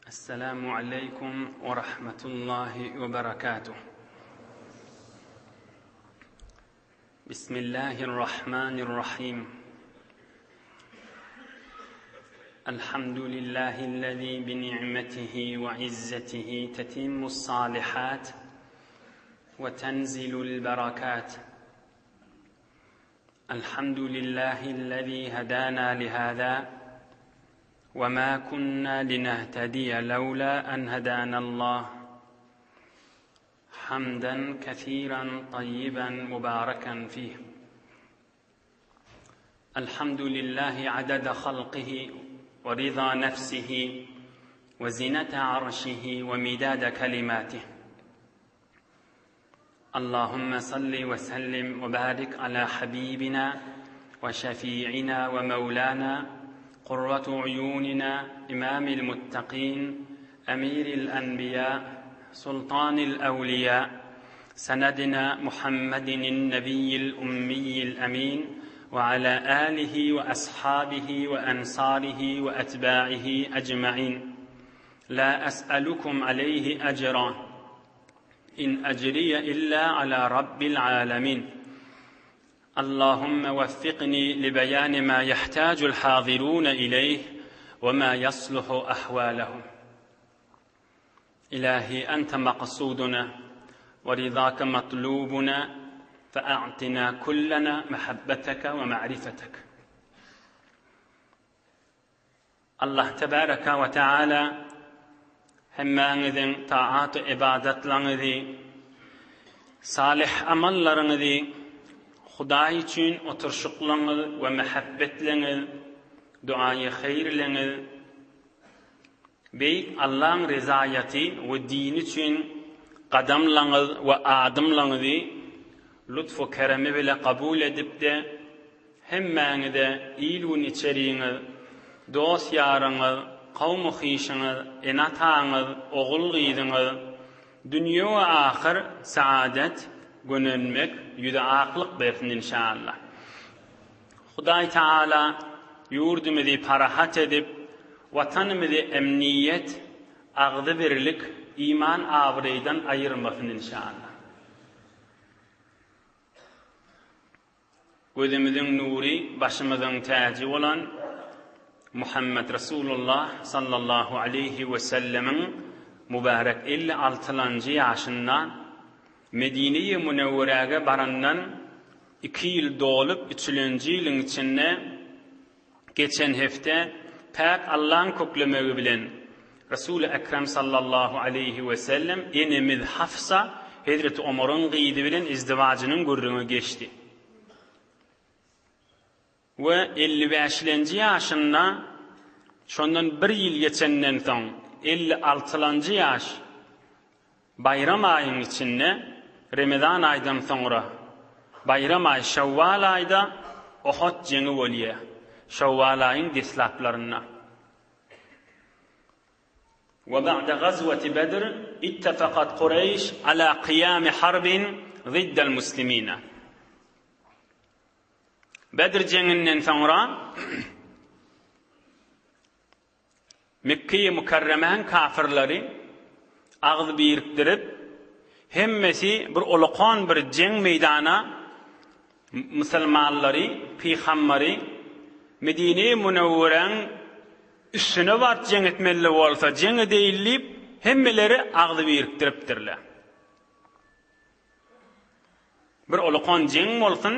السلام عليكم ورحمة الله وبركاته. بسم الله الرحمن الرحيم. الحمد لله الذي بنعمته وعزته تتم الصالحات وتنزل البركات. الحمد لله الذي هدانا لهذا وما كنا لنهتدي لولا أن هدانا الله. حمدا كثيرا طيبا مباركا فيه. الحمد لله عدد خلقه ورضا نفسه وزنة عرشه ومداد كلماته. اللهم صل وسلم وبارك على حبيبنا وشفيعنا ومولانا قرة عيوننا إمام المتقين أمير الأنبياء سلطان الأولياء سندنا محمد النبي الأمي الأمين وعلى آله وأصحابه وأنصاره وأتباعه أجمعين. لا أسألكم عليه أجرا إن أجري إلا على رب العالمين. اللهم وفقني لبيان ما يحتاج الحاضرون إليه وما يصلح أحوالهم. إلهي أنت مقصودنا ورضاك مطلوبنا فأعطنا كلنا محبتك ومعرفتك. الله تبارك وتعالى hemmeňiziň taat ibadatlaryňyzy, salih amallaryňyzy Hudaý üçin oturşuklaryňyz we mehabbetleňiz, duaýy haýrleňiz, beýik Allahyň rizayaty we dini üçin gadamlaryňyz we adymlaryňyzy lütfu keremi bile kabul edipde hemmeňize iyilwin içeriňiz, dost ýaryňyz, kavmu hişiniz, enataňyz, ogul gyzyňyz, dünýä we ahir saadet gönenmek, ýüze aklyk bersin inşallah. Hudaý Taala ýurdumyzy parahat edip, watanymyzy emniyet, agdy birlik, iman awrydan aýyrmasyn inşallah. Gözümüziň nuri, başymyzyň täji bolan Muhammed Resulullah sallallahu aleyhi ve sellemin mübarek 56-njy ýaşyndan Medine-i Munawwaraga barandan 2 ýyl dolup 3-nji ýylyň içinde geçen hefte pak Allahyň köklemegi bilen Resul-i Ekrem sallallahu aleyhi ve sellem enemiz Hafsa Hazreti Ömer'in gyýdy bilen izdivajynyň gurruna geçdi. Ve 55-nji ýaşynda şondan 1 ýyl geçenden soň 56-njy ýaş bayram aýynyň içinde Ramazan aýdan soňra bayram aý Şawwal aýda Uhud jeňi bolýar. Şawwal aýynyň deslaplaryna. Ve ba'da gazwati Bedr ittafaqat Qurayş ala qiyam harbin ziddal muslimina. Bedr jeňinden soňra Mekke-i Mukarremeň kafirleri agzy birikdirip hemmesi bir ulaqan bir jeň meýdana musulmanlary, peýgamberi Medine-i Munawwaraň üstüne bart jeň etmeli bolsa jeň edilip hemmeleri agzy birikdiripdirler. Bir ulaqan jeň bolsun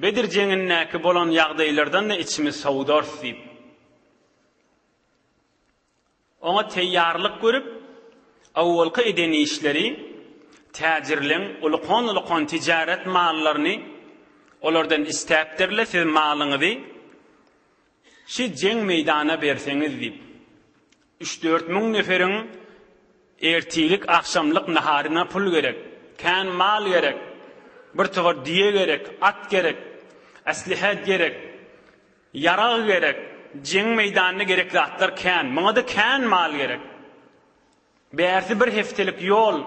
Bedir jeňindäki bolan ýagdaýlardan da içimiz sowdar diýip ona teýýarlyk görüp awwalky edenişleri täjirleň ulaqan tijaret mallaryny olardan istäpdirler siz malyňyzy şu jeň meýdana berseňiz diýip 3-4 müň neferiň ertilik akşamlyk naharyna pul gerek, kän mal gerek, bir togar diye gerek, at gerek, aslihat gerek, yarag gerek, jeň meýdanyna gerekli atlar kän, muňa da kän mal gerek. Bärsi bir heftelik ýol,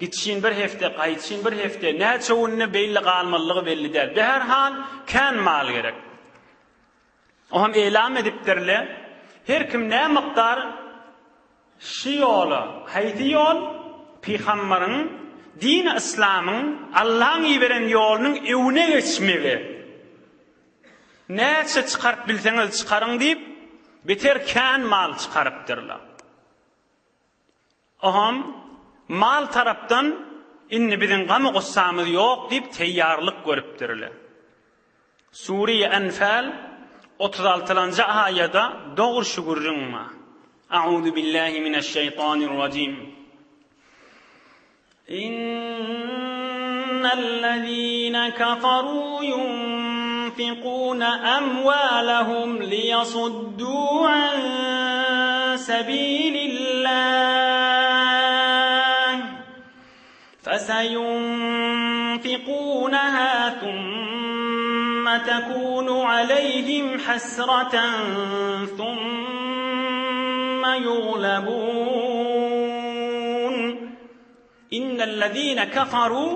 gitşin bir hefte, gaýtşin bir hefte, näçe günne belli galmalygy belli däl. Her hal kän mal gerek. Oham elam edipdirle her kim ne miqdar şu yola, hayti yol Peygamberin din İslam'ın Allah'ın iberen yolunun evine geçmeli. Näçe çıkarıp bilseňiz çıkarın diýip beter kän mal çıkarıpdyrlar. Oham mal tarapdan inni biziň gamy gussamyz ýok diýip teýýarlyk görüpdirler. Suriye Enfal 36-njy aýada dogry şugurjyňma. A'udhu billahi mineşşeytanirracim. İnnellezîne keferû yunfikûne emvâlehum liyasuddû an sebîlillâh. Feseyunfikûneha thumma tekûnu aleyhim hasratan thumma yughlabûn. İnnellezîne keferû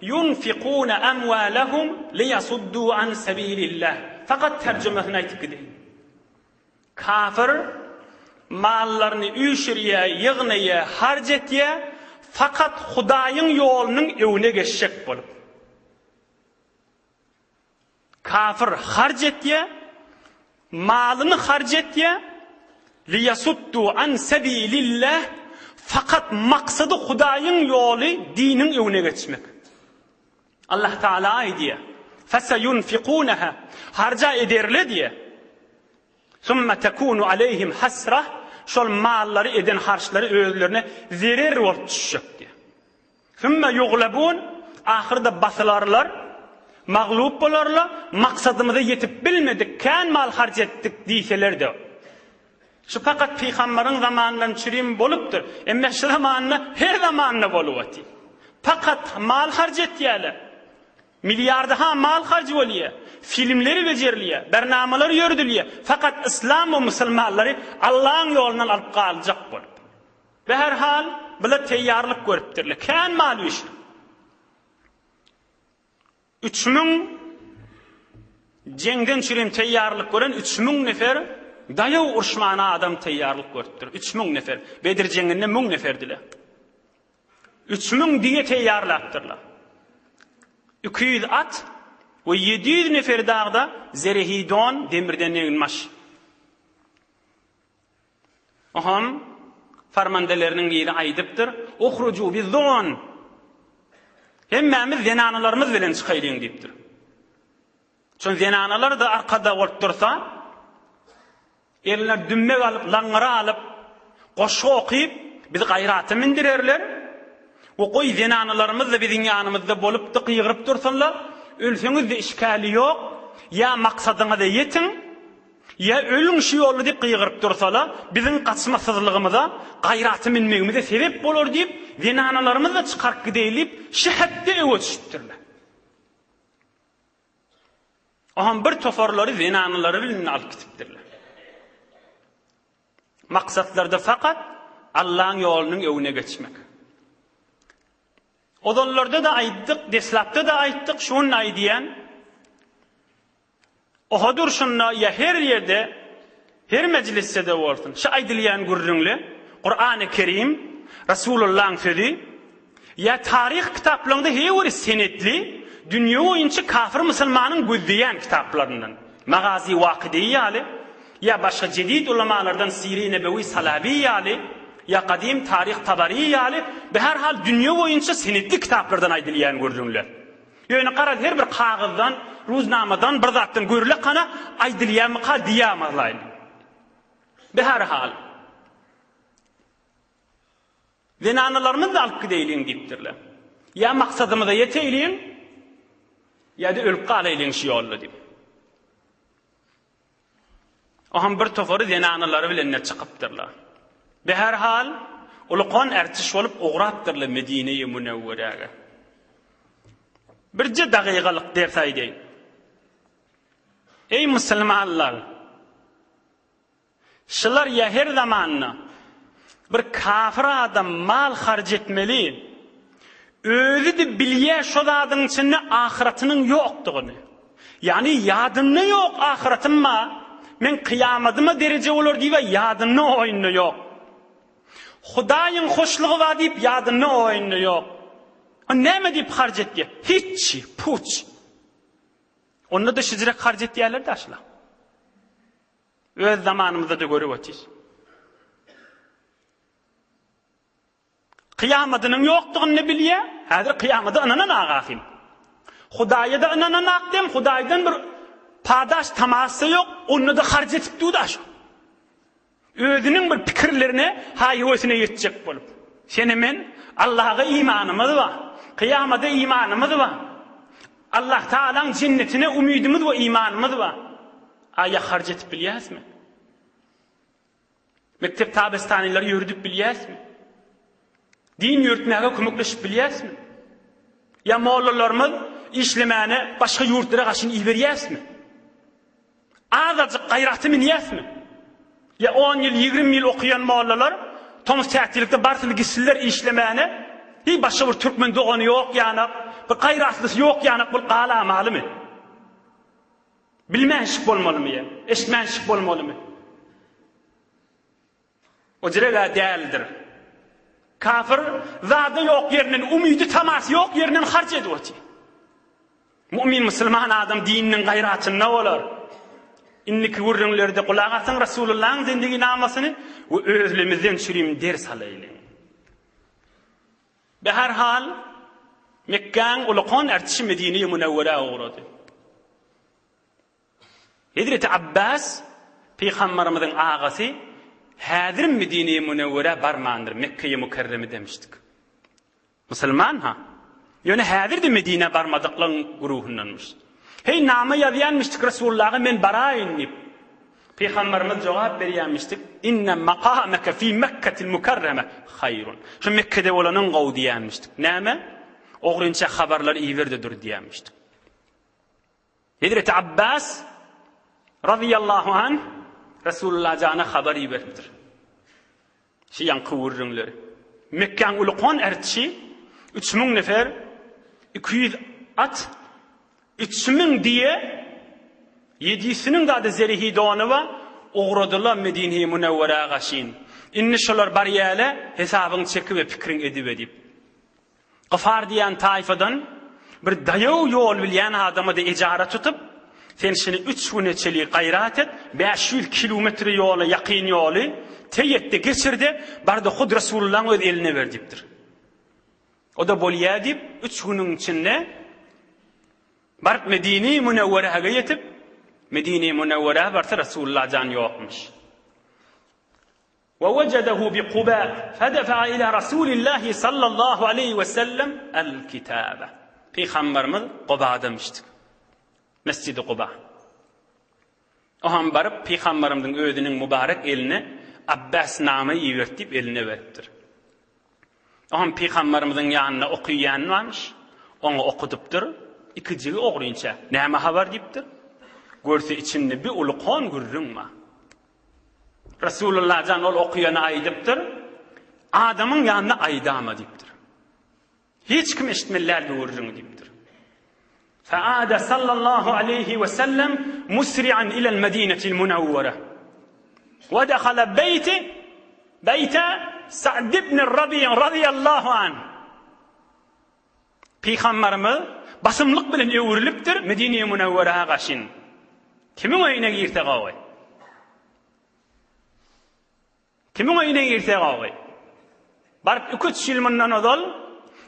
yunfikûne emvâlehum liyasuddû an sebîlillah. Fakat tercümesini aytykdy. Kafir mallaryny üýşürýe, ýygnaýa, harjetýe fakat Hudaýyň ýolunyň öwüne geçjek bolup. Kafir harjetýe, malyny harjetýe liyasuddu an sabilillah fakat maksady Hudaýyň ýoly diniň öwüne geçmek. Allah Taala aýdýar: "Feseyunfikunaha" harja ederle diye. Summa takunu aleyhim hasra şol mallary eden harçlary özlerine zerer bolup düşjek diye. Summa yughlabun ahirde basylarlar, maglup bolarlar, maksadymyza yetip bilmedik, kän mal harç etdik diýseler de. Şu fakat Peýgamberiň zamanyndan çürim bolupdyr. Emme şu zamanna her zamanna bolupdy. Fakat mal harç etýärler. Milyardaha mal harç bolýar. Filmleri bejerliýär, bernamalar ýördülýär. Fakat İslam we musulmanlary Allah'ın ýolundan alyp galyjak bolup. Ve her hal bila teýýarlyk görüpdirler. Kän mal iş. 3000 jengden çürim teýýarlyk gören 3000 nefer daýaw urşmana adam teýýarlyk görüpdir. 3000 nefer. Bedir jenginde 1000 neferdiler. 3000 diye teýýarlapdyrlar. 200 at ve 700 nefer dağda zerehidon demirden egilmaş. Oham farmandelerinin biri aýdypdyr: "Ohruju bizzon." Hemmemiz zenanalarymyz bilen çykaýlyň diýipdir. Şol zenanalar da arkada bolup dursa, erler dümme alıp, laňara alyp, goşu okyp, bizi gaýraty mindirerler. O goý zenanalarymyz da biziň ýanymyzda bolup da gyýgyryp dursalar, ölseňiz de işkali ýok, ýa maksadyňyza ýetin, ýa ölüň şu ýoly diýip gyýgyryp dursalar, biziň gaçmasızlygymyza, gaýraty minmegimize sebep bolar diýip, zenanalarymyzda çykaryp gideýlip, şähetde öwe düşüpdirler. Aham bir tofarlary zenanalary bilen alyp gitipdirler. Maksatlarda fakat Allah'ın ýolunyň öwüne geçmek. Odallarda da aýtdyk, deslapda da aýtdyk, şunu aýdýan. Ohadur şunna ya her ýerde, her mecliste de bolsun. Şu aýdylýan gurrunly, Qur'an-ı Kerim, Resulullah'ın sözi, ya tarih kitaplarında her senetli, dünýä boýunça kafir musulmanyň gözleýän kitaplaryndan. Magazi Waqidi ýaly, ya başga jedid ulamalardan Siri Nebewi Salabi ýaly, ya kadim tarih Tabari ýaly, be her hal dünýä boýunça senetli kitaplardan aýdylýan görjüňler. Ýöne garad her bir kagızdan, ruznamadan bir zatdan görüle kana aýdylýanmy ka diýamazlaýyn. Be her hal zenanalarymyz da alyp gideýliň diýipdirler. Ya maksadymyza ýeteýliň, ya da ölüp galaýlyň şu ýolda diýip. Aham bir tofary zenanalary bilen çykypdyrlar. Be her hal ulqan ertiş bolup ugrapdyrlar Medine-i Munawwaraga. Birje dagygalyk ders aýdyn. Ey musulmanlar, şular ya her zamanna bir kafir adam mal harç etmeli, özü de bilýär şo zadyň içinde ahiretynyň ýokdugyny. Yani ýadyny ýok ahiretym ma, men kıyamadıma derece olur diye yadını oyunu yok. Hudaýyň hoşlugy var diýip ýadyny oýuny ýok. O näme diýip harj etdi? Hiç, puç. Onda da şijirek harj etdiýärler daşla. Öz zamanymyzda da görüp otyş. Kıyamadynyň ýokdugyny bilýär. Häzir kıyamada ananan agahym. Hudaýa da ananan akdem, Hudaýdan bir padaş tamasy ýok, onu da harj etipdi daş. Özünün bir pikirlerine haýwesine ýetjek bolup. Seni men Allah'a imanymyz var. Kıyamada imanymyz var. Allah Taala'nın cennetine umydymyz we imanymyz var. Aýa harj etip bilýäsmi? Mektep tabestanyları ýürüdip bilýäsmi? Din ýürtmäge kömekleşip bilýäsmi? Ya mollalarymyz işlemäni başga ýurtlara gaşyn iberýäsmi? Azajyk gaýraty minýäsmi? Ya 10 yıl, 20 yıl okuyan mollalar, Tomus tätilikde barsyny gitsinler işlemäni, hiç başga bir türkmen dogany ýok ýanyk, bir gaýratlysı ýok ýanyk bul galamalymy? Bilmänşik bolmalymy ýa? Eşitmänşik bolmalymy? O jirega däldir. Kafir zady ýok ýerinden, umydy tamas ýok ýerinden harj edýär. Mu'min musulman adam dininiň gaýratyna bolar. İnniki wurrunlerde kulak atsan Resulullah'ın zindigi namasyny we özlemizden şirim ders alaýly. Be her hal Mekkeň ulukon ertişi Medine-i Munawwara uğradı. Hazreti Abbas Peygamberimizin ağasy häzir Medine-i Munawwara barmandyr, Mekke-i Mukerreme demişdik. Musulman ha. Ýöne häzir de Medine barmadyklaryň guruhundanmış. Hey nama ýazýanmyşdyk Resulullah'a men baraýyn diýip. Peygamberimiz jogap berýänmişdik. Inne maqamaka fi Mekke'til Mukerreme hayrun. Şu Mekke'de bolanyň gowy diýänmişdik. Näme? Oğrunça habarlar iýerdedir diýänmişdik. Hazreti Abbas radıyallahu anh Resulullah jana habar iýeripdir. Şu ýanky wurrunlar. Mekkeň ulukon ertişi 3000 nefer 200 at 3000 diye 7'sinin de zerihi doğanıva uğradılar Medine-i Munawwara gaşin. İnni şolar bariyale hesabını çekip ve fikrin edip. Gafar diyen tayfadan bir dayav yol bilyen adamı da icara tutup sen şimdi 3 gün içeli gayrat et 500 kilometre yolu yakin yolu teyyette geçirdi barda Hud Resulullah'ın öz eline verdiptir. O da bolya edip 3 günün içinde barıp Medine-i Munawwara'ga yetip Medine-i Munawwara barsa Resulullah jan ýokmuş. Ve vecedehu bi Quba fedefa ila Rasulillah sallallahu aleyhi ve sellem el-kitabe. Peygamberimiz Quba'damışdyk. Mescid-i Quba. O ham barıp Peygamberimizin özünün mübarek eline Abbas namy iýertip eline beripdir. O ham Peygamberimizin ýanyna okuýan varmış. Onu okudypdyr. İkijigi oğrunça näme habar diýipdir? Görse içinde bir ulukon gürrünma. Resulullah jan ol okuýany aýdypdyr. Adamyň ýanyna aýdama diýipdir. Hiç kim eşitmeler gürrün diýipdir. Fa'ada sallallahu aleyhi ve sellem musri'an ila al-Medine'til Munawwara. Ve dakhala beyta Sa'd ibn Rabi' radıyallahu anh. Peygamberimiz basımlyk bilen öwrilipdir Medine-i Munawwara gaşyn. Kimin öýüne girse gawy? Kimin öýüne girse gawy? Barıp 2 ýyl mundan ozal,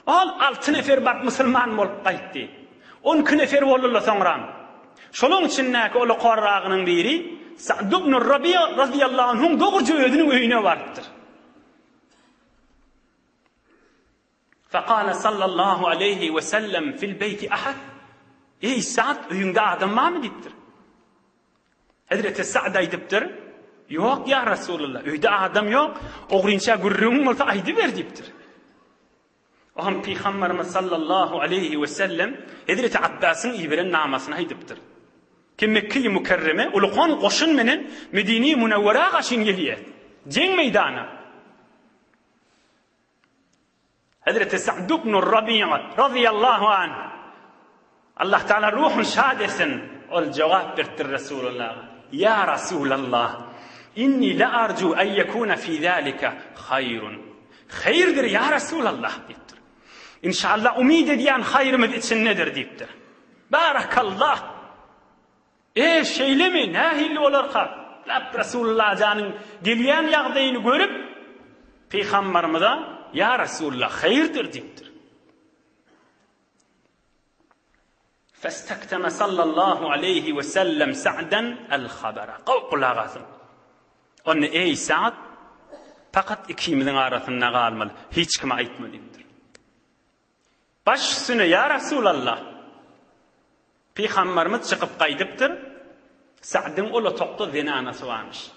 al 6 nefer barıp musulman bolup gaýtdy. 12 nefer boldular soňra. Şolaň içindäki ol qarragynyň biri Sa'd ibn Rabi' radıyallahu anh'ın dogurja özüniň öýüne barıpdyr. فقال صلى الله عليه وسلم في البيت أحد ey Sa'd öýüňde adam barmy diýipdir. Hazreti Sa'd aýdypdyr. Ýok ya Resulullah, öýde adam ýok. Oğrunça gürrüň bolsa aýdy ber diýipdir. O ham Peygamberimiz sallallahu aleyhi ve sellem Hazreti Abbas'ın iýeren namasyny aýdypdyr. Ki Mekke-i Mukerreme ulukon goşun menen Medine-i Munawwara gaşyn gelýär. Jeň meýdana. Hazreti Sa'd ibn Rabi' radıyallahu anh Allah Teala ruhun şad etsin ol cevap berdi Resulullah. Ya Resulallah, inni la arju en yekuna fi zalika hayrun. Hayırdır ya Resulallah deyiptir. İnşallah umid ediyen hayrımız için nedir deyiptir. Barakallah. Şeylemi nahilli olarqa. Resulullah canın gelýän ýagdaýyny görüp Peygamberimize ya Resulullah hayırdır deyiptir. Fastaktama sallallahu aleyhi ve sellem Sa'dan el-habara. Qulağasın. Onu ey Sa'd, fakat ikimizin arasında kalmalı. Hiç kime aytma deyiptir. Baş üstüne ya Resulallah. Peygamberimiz çıkıp kaydıptır. Sa'd'ın ola tokta zinanası varmış.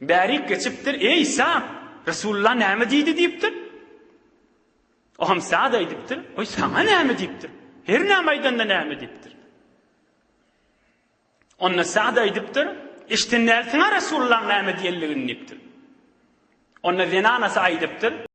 Bärik geçiptir. Ey Sa'd, Resulullah näme diýdi deyiptir. Oğam Sa'd aýdyptyr. Oy sana näme diýipdir? Her näme aýdanda näme diýipdir. Onna Sa'd aýdyptyr. İşte näme Resulullah näme diýenligini diýipdir. Onna zinanası aýdyptyr.